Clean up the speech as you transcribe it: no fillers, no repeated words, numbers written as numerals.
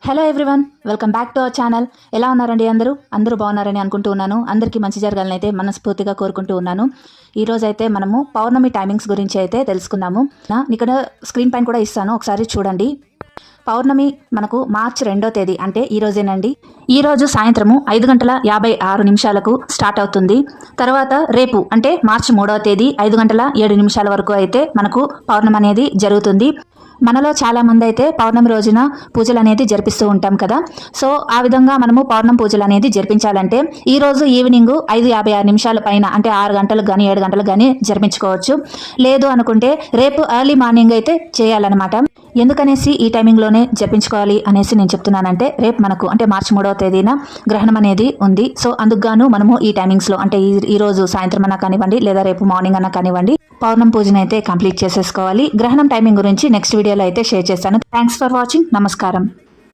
Hello everyone, welcome back to our channel. ఎలా ఉన్నారండి? అందరూ బాగున్నారని అనుకుంటూ ఉన్నాను. అందరికీ మంచి జరగాలని అయితే మనస్ఫూర్తిగా కోరుకుంటూ ఉన్నాను. ఈరోజు అయితే మనము పౌర్ణమి టైమింగ్స్ గురించి అయితే తెలుసుకుందాము. ఇక్కడ స్క్రీన్ పైన కూడా ఇస్తాను, ఒకసారి చూడండి. పౌర్ణమి మనకు మార్చి 2వ తేదీ అంటే ఈ రోజేనండి. ఈ రోజు సాయంత్రము 5:56 స్టార్ట్ అవుతుంది. తర్వాత రేపు అంటే మార్చి 3వ తేదీ 5:07 వరకు అయితే మనకు పౌర్ణమి అనేది జరుగుతుంది. మనలో చాలా మంది అయితే పౌర్ణమి రోజున పూజలు అనేది జరిపిస్తూ ఉంటాం కదా. సో ఆ విధంగా మనము పౌర్ణమి పూజలు అనేది జరిపించాలంటే ఈ రోజు ఈవినింగ్ 5:56 పైన అంటే 6 గంటలకు కానీ 7 గంటలకు కానీ జరిపించుకోవచ్చు. లేదు అనుకుంటే రేపు ఎర్లీ మార్నింగ్ అయితే చేయాలన్నమాట. ఎందుకనేసి ఈ టైమింగ్లోనే జరిపించుకోవాలి అనేసి నేను చెప్తున్నానంటే రేపు మనకు అంటే మార్చి 3వ తేదీన గ్రహణం అనేది ఉంది. సో అందుకు గాను మనము ఈ టైమింగ్స్లో అంటే ఈ రోజు సాయంత్రం అన్నా కానివ్వండి లేదా రేపు మార్నింగ్ అన్నా కానివ్వండి పౌర్ణమి పూజను అయితే కంప్లీట్ చేసేసుకోవాలి. గ్రహణం టైమింగ్ గురించి నెక్స్ట్ వీడియోలో అయితే షేర్ చేస్తాను. Thanks for watching. నమస్కారం.